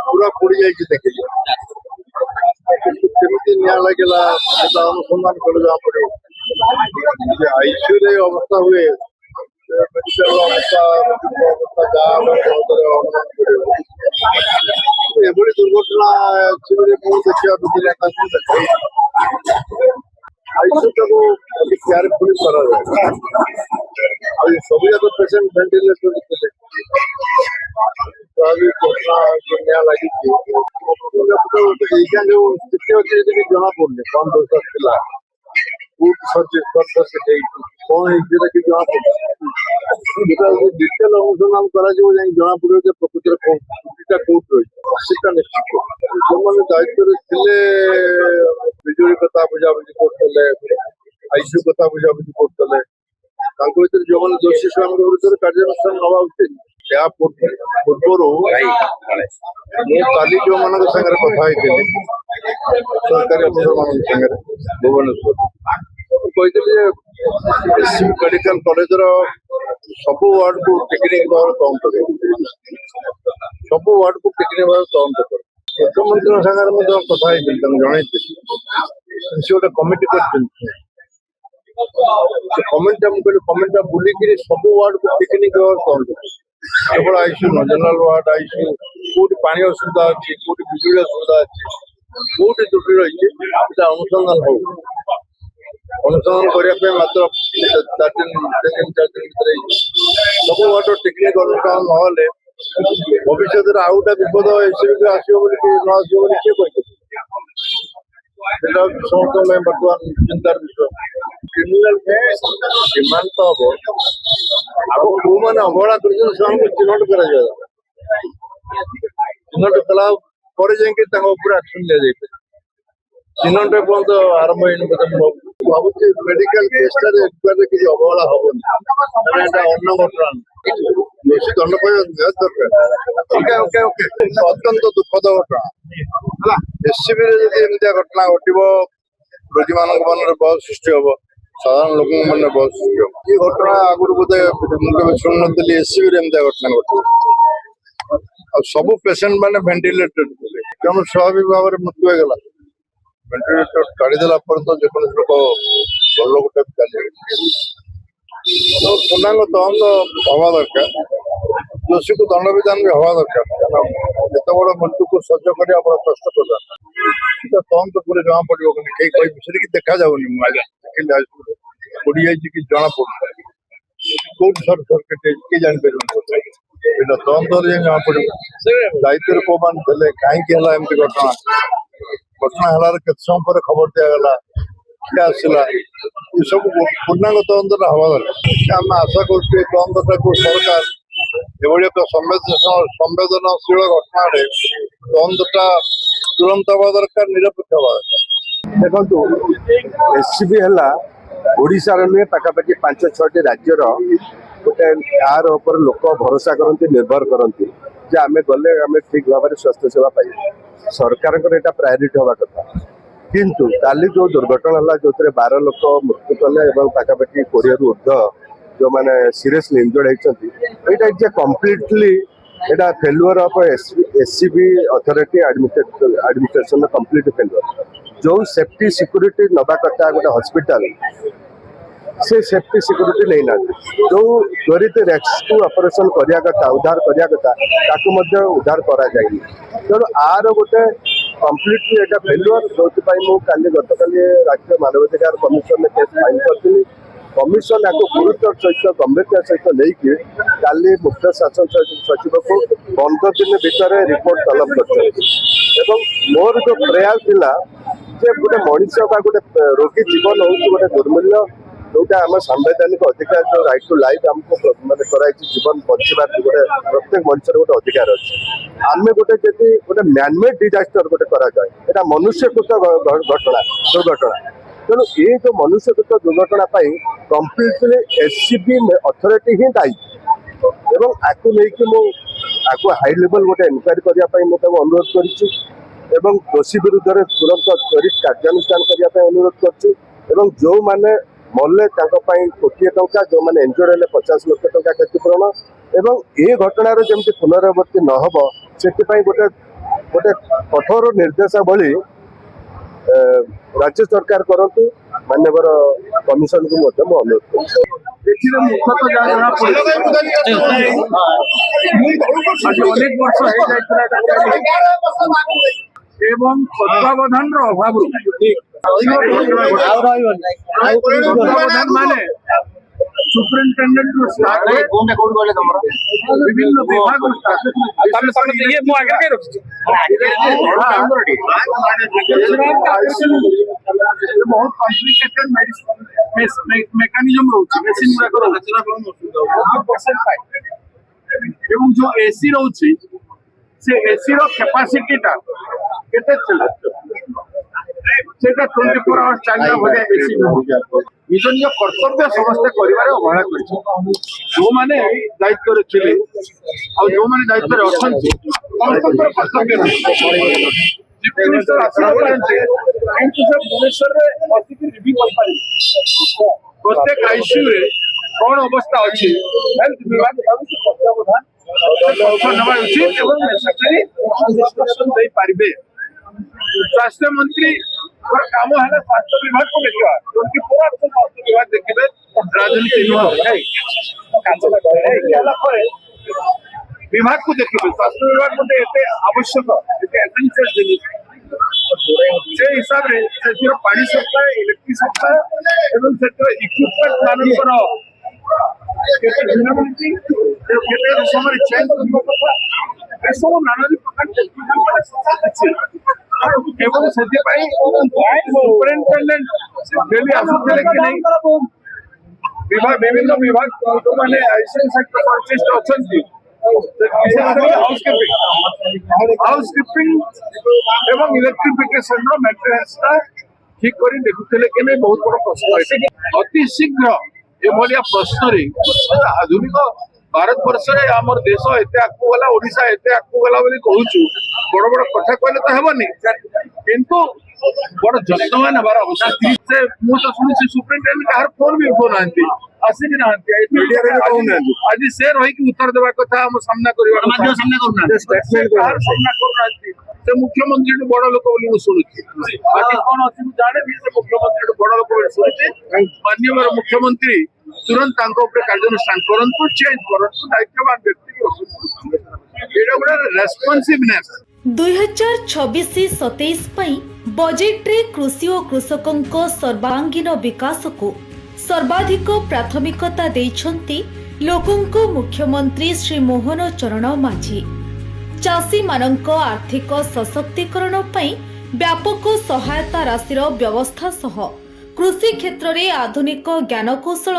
पूरा पोड़ जाइए देखिए केमती निया लगे अनुसंधान कर जहाँ पड़े आईसीयू अवस्था हुए मेडिकल अवस्था अवस्था अनुमान कर दुर्घटना देखा आईसीयू केयरफुली करा सब जाक पेसेंट वेंटिलेटर घटना निया लगी जो स्थिति अच्छी जना पड़े कौन दोष था कौन जना पड़े डिटेल अनुसंधान करा जना पड़े प्रकृति कौटा कौट रही सीटा निश्चित जो मैंने दायित्व थे बिजुली कथा बुझाबुझी करते आईसीयू कथा बुझाबुझी करते जो मैंने दोषी से विरुद्ध कार्यानुष्ठान नवा उचित या पूर्व काली जो मान सागर कथा सरकारी अफिसर मान सागर भुवनेश्वर कही मेडिकल कॉलेज सब वार्ड को टेक्निक भाव काउंट कर सब वार्ड को टेक्निक भाव काउंट कर मुख्यमंत्री सागर कथा जन गोटे कमिटी कर कमेंट बुलिक सब वार्ड को टेक्निक भाव काउंट कर केवल आईसीयू न जनरल वार्ड आईसीयू कौट पानी असुविधा अच्छी कौट बिजुली असुविधा अच्छी कौट त्रुटि रही अनुसंधान हो अनुसंधान करने मात्र 4 दिन भर सब वार्ड टेक्निक अनुसंधान ना भविष्य आउटा विपद एसबी आसो न आसो किए समस्त बर्तमान चिंतार विषय क्रिमिनाल डिमांड तो हम आग जो मैंने अवहेला कर चिन्हट कर चिन्हट कला एक्शन दि चिन्हट पर्यंत आरंभ भावुँ मेडिकल केसटा किसी अवहेला हेनी अन्न घटना दोषी दंड दरकार अत्यंत दुखद घटना एससीबी घटना घटव रोगी मान मन बहुत सृष्टि हम साधारण लोक मन बहुत सृष्टि हम ये घटना आगुरी बोधे मुझे शुणु नी एससीबी घटना घटे सब पेसेंट मैंने वेंटिलेटर थे तेणु स्वाभाविक भाव में मृत्यु होगा वेंटिलेटर काढ़ीदेला तो जेकोसी लोक भल गोटे चलिए पूर्णांग तदंत हवा दरकार दोषी को दंड विधान भी हवा दरकार जिते बड़ मृत्यु को सह्य करने बड़ा कष्ट प्रदान तदंत पूरे जमा पड़ो कई विषय की देखा जाऊनी पड़ी जाए कि जना पड़े कौट सर्ट सर्किट किए जापर तदंत जमा पड़ो दायित्व कौ मान थे कहीं एमती घटना घटना है के समय पर खबर दिगला किए आसला ये सब पूर्णांग तदंत हवा दरकार आम आशा कर तदंत को सरकार एभली एक संवेदनशील घटना तदंतटा तुरंत हवा दरकार निरपेक्ष हवा दरकार देखो एससीबी है ओडिशार नुहे पाखापाखि 5-6 राज्यर गोटे यार ऊपर लोक भरोसा करती निर्भर करती जे आम गले आम ठीक भाव में स्वास्थ्य सेवा पाई सरकार यहाँ प्रायोरीटी हवा कथा किंतु काली जो दुर्घटना है जो 12 लोक मृत्यु कले पाखापाखि 20 रु ऊर्ध जो मैंने सीरियसली इंजर्ड होती completely Etah failure of SCB authority administration complete failure जो सेफ्टी सिक्योरिटी नवा कथा गोटे हॉस्पिटल से सेफ्टी सिक्योरिटी नहीं ना जो त्वरित रेस्क्यू ऑपरेशन करिया कथा उद्धार करिया कथा ताकू मध्य उद्धार करा जाए तेणु आर गोटे कंप्लीटली एटा फेलुअर जो काली गतकाली राज्य मानवाधिकार कमिशन में केस फाइल करती कमिशन आपको गुरुत्व सहित गंभीरता सहित लेकिन काली मुख्य शासन सचिव को 15 दिन भितर रिपोर्ट तलब कर मोर जो प्रयास थिला जे गोटे मनीष का गोटे रोगी जीवन हूँ गोटे दुर्मूल्य जोटा आम संवैधानिक अधिकार जो राइट टू लाइफ आमको मैंने कराई जीवन बचार गोटे प्रत्येक मनुष्य गोटे अधिकार अच्छे आम गोटे जब गोटे मैनमेड डिजास्टर गोटे कराए यहाँ मनुष्यकृत घटना दुर्घटना तेणु ये जो मनुष्यकृत दुर्घटना कम्प्लीटली एससीबी अथॉरिटी ही दायी एवं आपको लेकिन मुझे हाई लेवल गोटे इनक्वारी करने मुझे अनुरोध कर दोषी विरुद्ध तुरंत त्वरित कार्यानुष्ठान करने अनुरोध कर जो मैंने मरले कोटी टंका जो मैंने एंजर्ड हेले 50 लाख टंका क्षतिपूरण एवं ये घटनार जमी पुनरावृत्ति न हो से गोटे गोटे कठोर निर्देशावली राज्य सरकार करतु मान्यवर कमिशन को मध्य मैं अनुरोध अनेक वर्ष एवं तत्वावधान अभाव तत्वावधान माने सुप्रिंटेंडेंट विभिन्न विभाग बहुत कॉम्प्लिकेटेड मेकानिज्म रोचे मेसिन एवं जो एसी रोचे से एसी रो कैपेसिटी टा केते चला सेटा 24 आवर्स चलना भले एसी निज निज कर्तव्य समस्त करिवारे अवहेला करछि जो माने दायित्व रे थिले आ जो माने दायित्व रे अछंती समस्त कर्तव्य चीफ मिनिस्टर आसला पारंते किंतु से भुवनेश्वर रे अधिक रिव्यू कर पारि प्रत्येक आईसीयू रे कोन अवस्था अछि हेल्थ विभाग तत्वावधान नवा उचित एवं नेसेसरी इंस्ट्रक्शन दे पारिबे स्वास्थ्य मंत्री काम है स्वास्थ्य विभाग को देखा क्योंकि पूरा स्वास्थ्य विभाग देखिए राजनीति विभाग को देखिए स्वास्थ्य विभाग को आवश्यक से हिसाब से पानी सप्लाय इलेक्ट्रिक सप्लाय एवं इक्विपमेंट मानकर समय चेंज सब नाना प्रकार एवं सुपरिटेंडेंट डेली आसुले कि नहीं विभाग विभिन्न विभाग जो मैंने आईसीएम सेक्टर परचेस्ट अच्छी हाउसकीपिंग एवं इलेक्ट्रिफिकेशन मेंटेनेंस ठीक कर देखुले कि नहीं बहुत बड़ प्रश्न अति शीघ्र एभलिया प्रश्न आधुनिक भारत वर्ष रे हमर देश एते आकु गला ओडिसा एते आकु गला बोली कहूछु बड़ बड़ कथा कहले तो हेबनी किंतु बड़ जत्नवान हबार आवश्यकता से मु तो सुनि सुप्रिंटेंडेंट कार फोन भी उठो नांती आसी भी नांती मीडिया रे कहू ना आज से रही कि उत्तर देबा कथा हम सामना करबा माध्यम सामना करू ना स्टेटमेंट कार सामना करू नांती से मुख्यमंत्री तो बड़ लोक बोली मु सुनुची बाकी कोन अछि मु जाने भी से मुख्यमंत्री तो बड़ लोक बोली सुनुची माननीय मुख्यमंत्री तुरंत कार्यानुष्ठान करंतु चेंज करंतु दायित्ववान व्यक्ति को एटा बड़ा रेस्पोंसिवनेस 2026-27 पई बजेट रे कृषि और कृषकों सर्वांगीन विकास को सर्वाधिक प्राथमिकता देइछंती लोकंको मुख्यमंत्री श्री मोहन चरण माझी चाषी मानक आर्थिक सशक्तिकरण पई व्यापक सहायता राशिर व्यवस्था सह कृषि क्षेत्र रे आधुनिक ज्ञानकौशल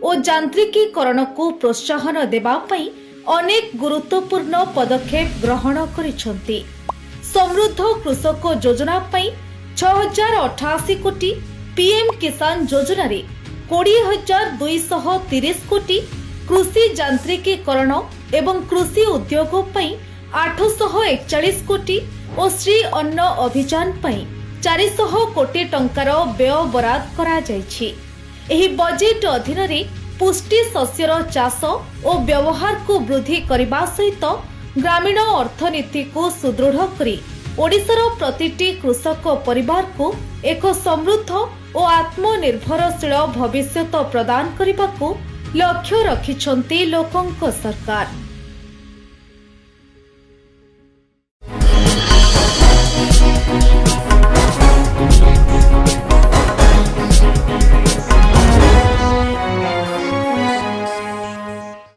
और यांत्रिकीकरण को प्रोत्साहन देबा पई अनेक गुरुत्वपूर्ण पदक्षेप ग्रहण करिसंती। समृद्ध कृषक योजना पई 6088 कोटी, पीएम किसान योजना रे 20230 कोटी, कृषि यांत्रिकीकरण एवं कृषि उद्योग पई 841 कोटी और श्री अन्न अभियान पई 400 कोटी टंकार व्यय बराद करा जायछि। एही बजेट अधीन रे पुष्टि शस्यर चाष और व्यवहार को वृद्धि करने सहित ग्रामीण अर्थनीति को सुदृढ़ करी ओडिशार प्रतिटी कृषक परिवार को एक समृद्ध और आत्मनिर्भरशील भविष्य प्रदान करने को लक्ष्य रखिछंती लोकंक सरकार।